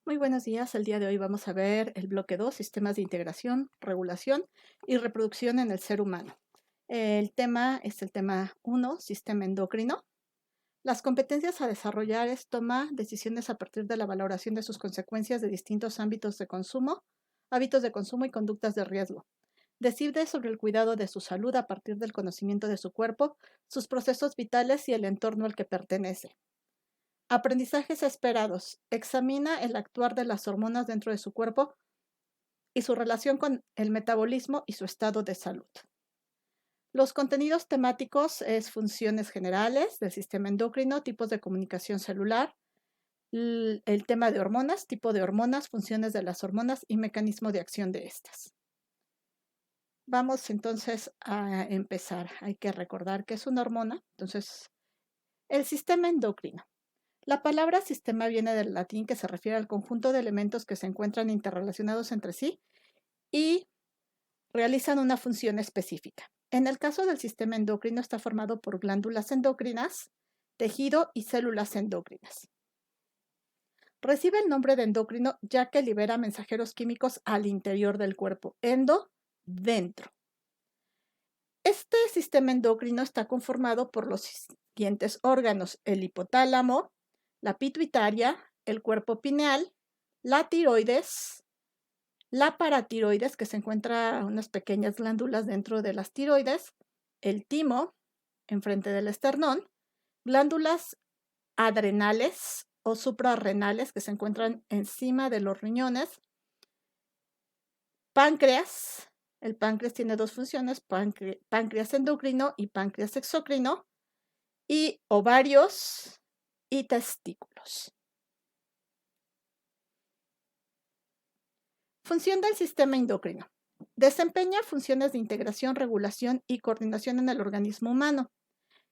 Muy buenos días. El día de hoy vamos a ver el bloque 2, sistemas de integración, regulación y reproducción en el ser humano. El tema es el tema 1, sistema endocrino. Las competencias a desarrollar es tomar decisiones a partir de la valoración de sus consecuencias de distintos ámbitos de consumo, hábitos de consumo y conductas de riesgo. Decide sobre el cuidado de su salud a partir del conocimiento de su cuerpo, sus procesos vitales y el entorno al que pertenece. Aprendizajes esperados. Examina el actuar de las hormonas dentro de su cuerpo y su relación con el metabolismo y su estado de salud. Los contenidos temáticos es funciones generales del sistema endocrino, tipos de comunicación celular, el tema de hormonas, tipo de hormonas, funciones de las hormonas y mecanismo de acción de estas. Vamos entonces a empezar. Hay que recordar que es una hormona. Entonces, el sistema endocrino. La palabra sistema viene del latín, que se refiere al conjunto de elementos que se encuentran interrelacionados entre sí y realizan una función específica. En el caso del sistema endocrino está formado por glándulas endocrinas, tejido y células endocrinas. Recibe el nombre de endocrino ya que libera mensajeros químicos al interior del cuerpo. Endo, dentro. Este sistema endocrino está conformado por los siguientes órganos: el hipotálamo, la pituitaria, el cuerpo pineal, la tiroides, la paratiroides, que se encuentra unas pequeñas glándulas dentro de las tiroides, el timo, enfrente del esternón, glándulas adrenales o suprarrenales, que se encuentran encima de los riñones, páncreas. El páncreas tiene dos funciones: páncreas endocrino y páncreas exocrino, y ovarios y testículos. Función del sistema endocrino. Desempeña funciones de integración, regulación y coordinación en el organismo humano,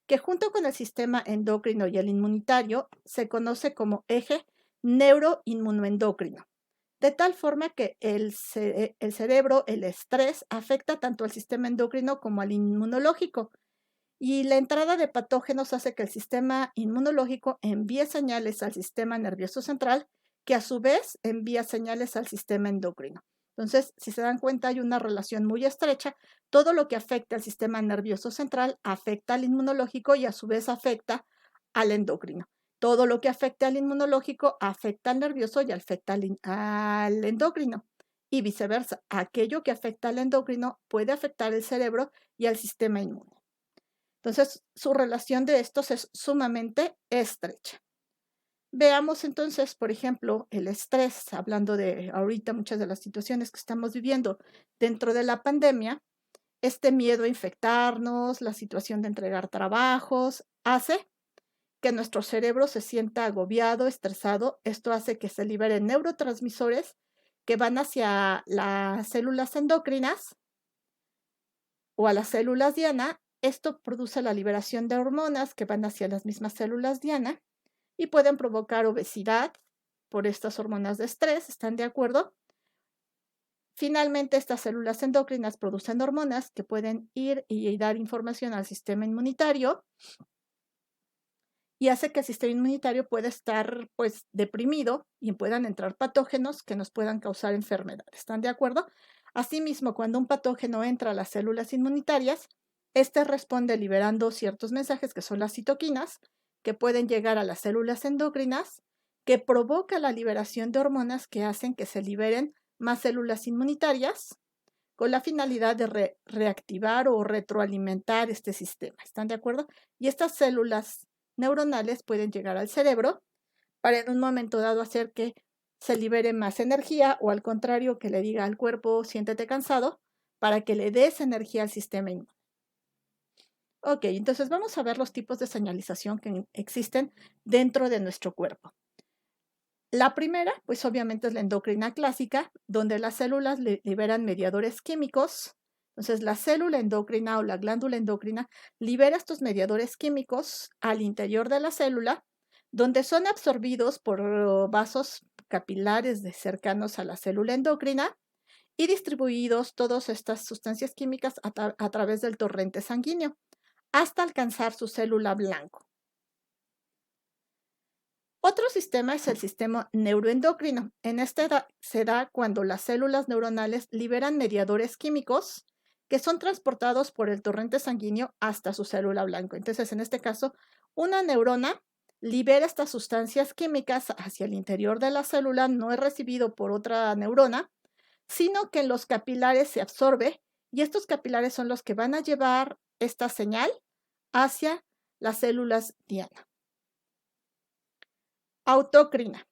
que junto con el sistema endocrino y el inmunitario se conoce como eje neuroinmunoendocrino, de tal forma que el cerebro, el estrés, afecta tanto al sistema endocrino como al inmunológico, y la entrada de patógenos hace que el sistema inmunológico envíe señales al sistema nervioso central, que a su vez envía señales al sistema endocrino. Entonces, si se dan cuenta, hay una relación muy estrecha. Todo lo que afecta al sistema nervioso central afecta al inmunológico y a su vez afecta al endocrino. Todo lo que afecta al inmunológico afecta al nervioso y afecta al endocrino. Y viceversa, aquello que afecta al endocrino puede afectar el cerebro y al sistema inmune. Entonces, su relación de estos es sumamente estrecha. Veamos entonces, por ejemplo, el estrés, hablando de ahorita muchas de las situaciones que estamos viviendo dentro de la pandemia. Este miedo a infectarnos, la situación de entregar trabajos, hace que nuestro cerebro se sienta agobiado, estresado. Esto hace que se liberen neurotransmisores que van hacia las células endocrinas o a las células diana. Esto produce la liberación de hormonas que van hacia las mismas células diana y pueden provocar obesidad por estas hormonas de estrés. ¿Están de acuerdo? Finalmente, estas células endocrinas producen hormonas que pueden ir y dar información al sistema inmunitario y hace que el sistema inmunitario pueda estar pues deprimido y puedan entrar patógenos que nos puedan causar enfermedad. ¿Están de acuerdo? Asimismo, cuando un patógeno entra a las células inmunitarias, este responde liberando ciertos mensajes que son las citoquinas, que pueden llegar a las células endocrinas, que provoca la liberación de hormonas que hacen que se liberen más células inmunitarias con la finalidad de reactivar o retroalimentar este sistema. ¿Están de acuerdo? Y estas células neuronales pueden llegar al cerebro para en un momento dado hacer que se libere más energía, o al contrario, que le diga al cuerpo: siéntete cansado, para que le des energía al sistema inmune. Ok, entonces vamos a ver los tipos de señalización que existen dentro de nuestro cuerpo. La primera, pues obviamente es la endocrina clásica, donde las células liberan mediadores químicos. Entonces, la célula endocrina o la glándula endocrina libera estos mediadores químicos al interior de la célula, donde son absorbidos por vasos capilares cercanos a la célula endocrina y distribuidos todas estas sustancias químicas a través del torrente sanguíneo hasta alcanzar su célula blanco. Otro sistema es el sistema neuroendocrino. En este se da cuando las células neuronales liberan mediadores químicos que son transportados por el torrente sanguíneo hasta su célula blanco. Entonces, en este caso, una neurona libera estas sustancias químicas hacia el interior de la célula, no es recibido por otra neurona, sino que en los capilares se absorbe y estos capilares son los que van a llevar esta señal hacia las células diana. Autocrina.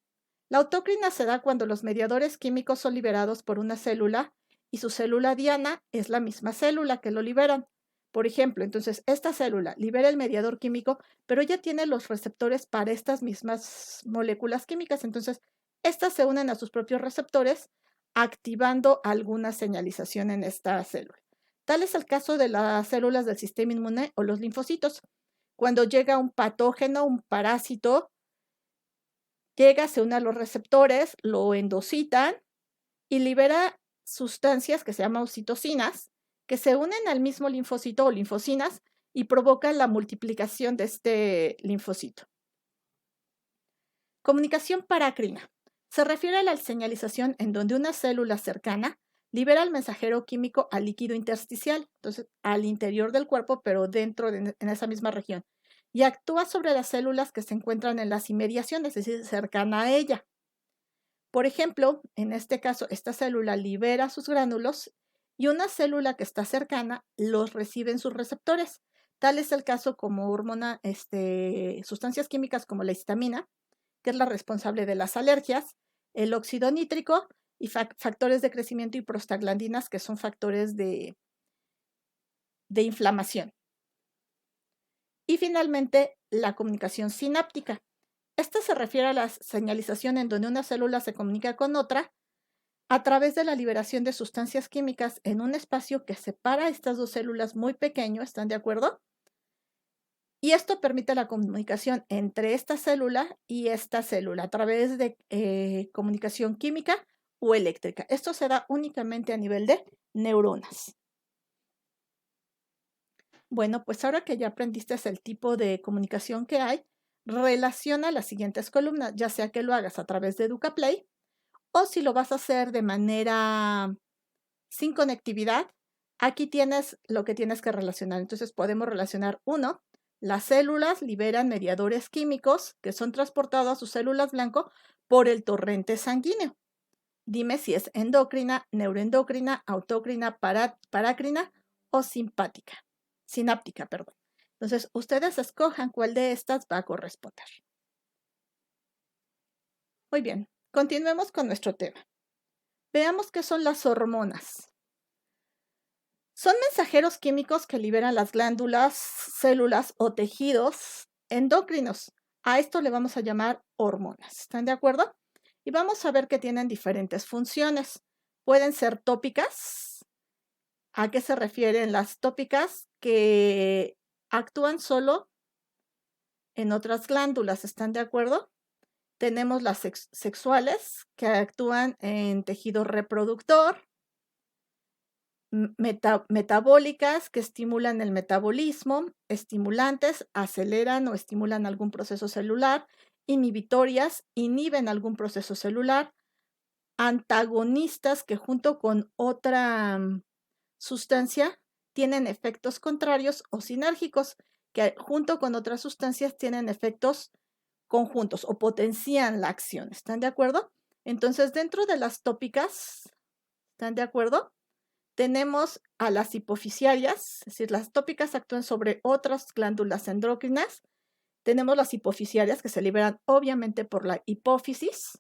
La autocrina se da cuando los mediadores químicos son liberados por una célula y su célula diana es la misma célula que lo liberan. Por ejemplo, entonces esta célula libera el mediador químico, pero ella tiene los receptores para estas mismas moléculas químicas. Entonces, estas se unen a sus propios receptores, activando alguna señalización en esta célula. Tal es el caso de las células del sistema inmune o los linfocitos. Cuando llega un patógeno, un parásito, llega, se une a los receptores, lo endocitan y libera sustancias que se llaman oxitocinas, que se unen al mismo linfocito o linfocinas y provocan la multiplicación de este linfocito. Comunicación parácrina. Se refiere a la señalización en donde una célula cercana libera el mensajero químico al líquido intersticial, entonces al interior del cuerpo, pero dentro en esa misma región, y actúa sobre las células que se encuentran en las inmediaciones, es decir, cercana a ella. Por ejemplo, en este caso, esta célula libera sus gránulos y una célula que está cercana los recibe en sus receptores. Tal es el caso como sustancias químicas como la histamina, que es la responsable de las alergias, el óxido nítrico y factores de crecimiento y prostaglandinas, que son factores de inflamación. Y finalmente, la comunicación sináptica. Esta se refiere a la señalización en donde una célula se comunica con otra a través de la liberación de sustancias químicas en un espacio que separa estas dos células muy pequeño, ¿están de acuerdo? Y esto permite la comunicación entre esta célula y esta célula a través de comunicación química o eléctrica. Esto se da únicamente a nivel de neuronas. Bueno, pues ahora que ya aprendiste el tipo de comunicación que hay, relaciona las siguientes columnas, ya sea que lo hagas a través de EducaPlay o si lo vas a hacer de manera sin conectividad, aquí tienes lo que tienes que relacionar. Entonces podemos relacionar uno, las células liberan mediadores químicos que son transportados a sus células blanco por el torrente sanguíneo. Dime si es endocrina, neuroendocrina, autocrina, parácrina o sináptica, perdón. Entonces, ustedes escojan cuál de estas va a corresponder. Muy bien, continuemos con nuestro tema. Veamos qué son las hormonas. Son mensajeros químicos que liberan las glándulas, células o tejidos endocrinos. A esto le vamos a llamar hormonas. ¿Están de acuerdo? Y vamos a ver que tienen diferentes funciones. Pueden ser tópicas. ¿A qué se refieren las tópicas? Que actúan solo en otras glándulas. ¿Están de acuerdo? Tenemos las sexuales, que actúan en tejido reproductor. Metabólicas, que estimulan el metabolismo. Estimulantes, aceleran o estimulan algún proceso celular. Inhibitorias, inhiben algún proceso celular. Antagonistas, que junto con otra sustancia tienen efectos contrarios, o sinérgicos, que junto con otras sustancias tienen efectos conjuntos o potencian la acción. ¿Están de acuerdo? Entonces, dentro de las tópicas, ¿están de acuerdo? Tenemos a las hipofisiarias, es decir, las tópicas actúan sobre otras glándulas endocrinas. Tenemos las hipofisiarias, que se liberan obviamente por la hipófisis,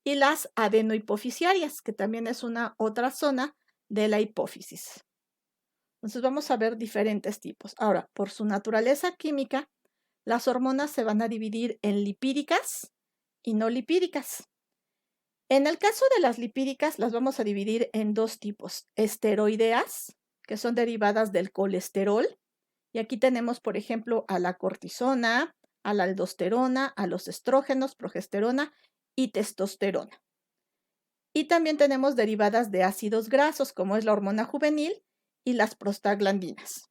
y las adenohipofisiarias, que también es una otra zona de la hipófisis. Entonces vamos a ver diferentes tipos. Ahora, por su naturaleza química, las hormonas se van a dividir en lipídicas y no lipídicas. En el caso de las lipídicas, las vamos a dividir en dos tipos: esteroideas, que son derivadas del colesterol. Y aquí tenemos, por ejemplo, a la cortisona, a la aldosterona, a los estrógenos, progesterona y testosterona. Y también tenemos derivadas de ácidos grasos, como es la hormona juvenil y las prostaglandinas.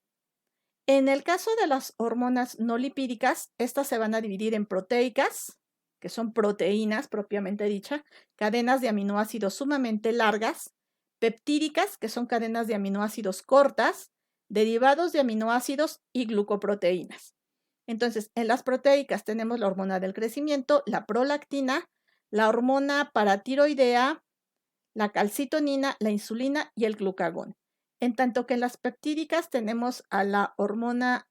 En el caso de las hormonas no lipídicas, estas se van a dividir en proteicas que son proteínas propiamente dicha, cadenas de aminoácidos sumamente largas, peptídicas, que son cadenas de aminoácidos cortas, derivados de aminoácidos y glucoproteínas. Entonces, en las proteicas tenemos la hormona del crecimiento, la prolactina, la hormona paratiroidea, la calcitonina, la insulina y el glucagón. En tanto que en las peptídicas tenemos a la hormona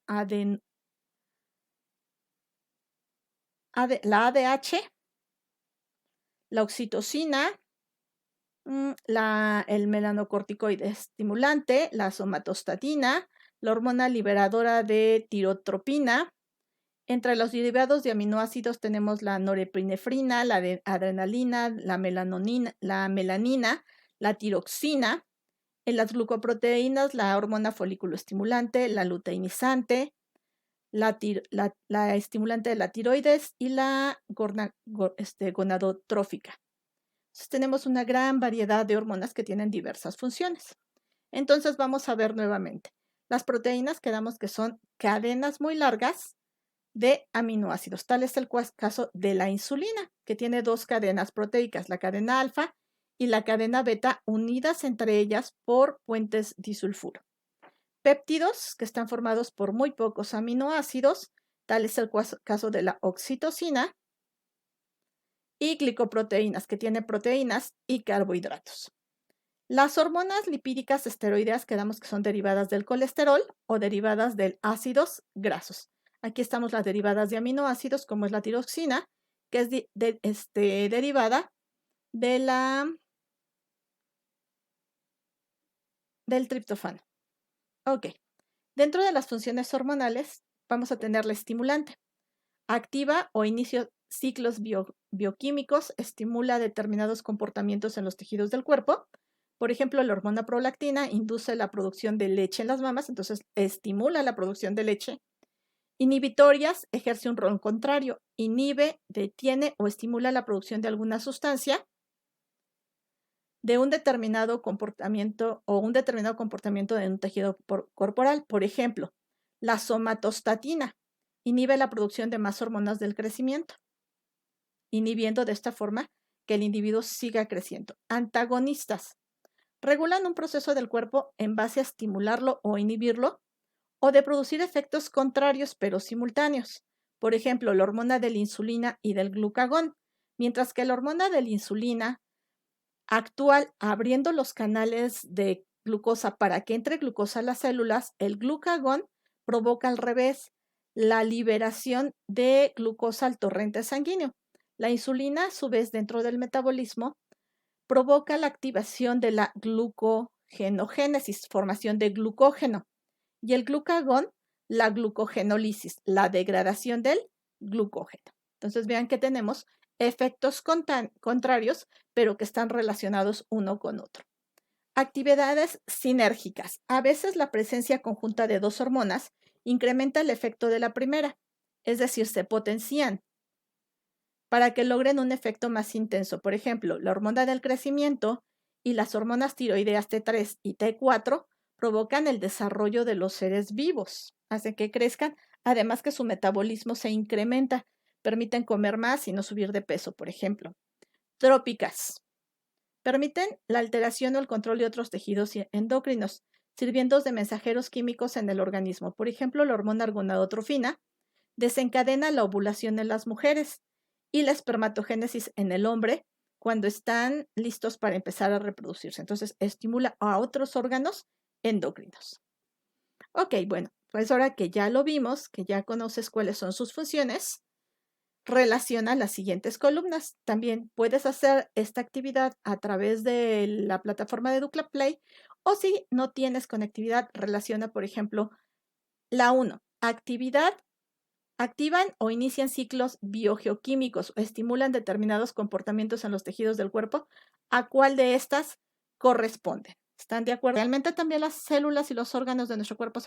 la ADH, la oxitocina, el melanocorticoide estimulante, la somatostatina, la hormona liberadora de tirotropina. Entre los derivados de aminoácidos tenemos la norepinefrina, la adrenalina, la melanina, la tiroxina. En las glucoproteínas, la hormona folículo estimulante, la luteinizante, la estimulante de la tiroides y la gonadotrófica. Entonces, tenemos una gran variedad de hormonas que tienen diversas funciones. Entonces, vamos a ver nuevamente. Las proteínas quedamos que son cadenas muy largas de aminoácidos. Tal es el caso de la insulina, que tiene dos cadenas proteicas, la cadena alfa y la cadena beta, unidas entre ellas por puentes disulfuro. Péptidos, que están formados por muy pocos aminoácidos, tal es el caso de la oxitocina, y glicoproteínas, que tienen proteínas y carbohidratos. Las hormonas lipídicas esteroideas quedamos que son derivadas del colesterol o derivadas de ácidos grasos. Aquí estamos las derivadas de aminoácidos, como es la tiroxina, que es derivada del triptofano. Ok. Dentro de las funciones hormonales vamos a tener la estimulante. Activa o inicia ciclos bioquímicos, estimula determinados comportamientos en los tejidos del cuerpo. Por ejemplo, la hormona prolactina induce la producción de leche en las mamas, entonces estimula la producción de leche. Inhibitorias, ejerce un rol contrario, inhibe, detiene o estimula la producción de alguna sustancia de un determinado comportamiento o un determinado comportamiento de un tejido corporal. Por ejemplo, la somatostatina inhibe la producción de más hormonas del crecimiento, inhibiendo de esta forma que el individuo siga creciendo. Antagonistas regulan un proceso del cuerpo en base a estimularlo o inhibirlo, o de producir efectos contrarios pero simultáneos. Por ejemplo, la hormona de la insulina y del glucagón, mientras que la hormona de la insulina actúa abriendo los canales de glucosa para que entre glucosa a las células, el glucagón provoca al revés la liberación de glucosa al torrente sanguíneo. La insulina, a su vez, dentro del metabolismo, provoca la activación de la glucogenogénesis, formación de glucógeno, y el glucagón, la glucogenólisis, la degradación del glucógeno. Entonces vean que tenemos efectos contrarios, pero que están relacionados uno con otro. Actividades sinérgicas. A veces la presencia conjunta de dos hormonas incrementa el efecto de la primera, es decir, se potencian para que logren un efecto más intenso. Por ejemplo, la hormona del crecimiento y las hormonas tiroideas T3 y T4 provocan el desarrollo de los seres vivos, hacen que crezcan, además que su metabolismo se incrementa, permiten comer más y no subir de peso, por ejemplo. Trópicas. Permiten la alteración o el control de otros tejidos endocrinos, sirviendo de mensajeros químicos en el organismo. Por ejemplo, la hormona gonadotropina desencadena la ovulación en las mujeres y la espermatogénesis en el hombre cuando están listos para empezar a reproducirse. Entonces, estimula a otros órganos endocrinos. Ok, bueno, pues ahora que ya lo vimos, que ya conoces cuáles son sus funciones, relaciona las siguientes columnas. También puedes hacer esta actividad a través de la plataforma de Ducla Play, o si no tienes conectividad, relaciona, por ejemplo, la 1, actividad. Activan o inician ciclos biogeoquímicos o estimulan determinados comportamientos en los tejidos del cuerpo. ¿A cuál de estas corresponden? ¿Están de acuerdo? Realmente también las células y los órganos de nuestro cuerpo se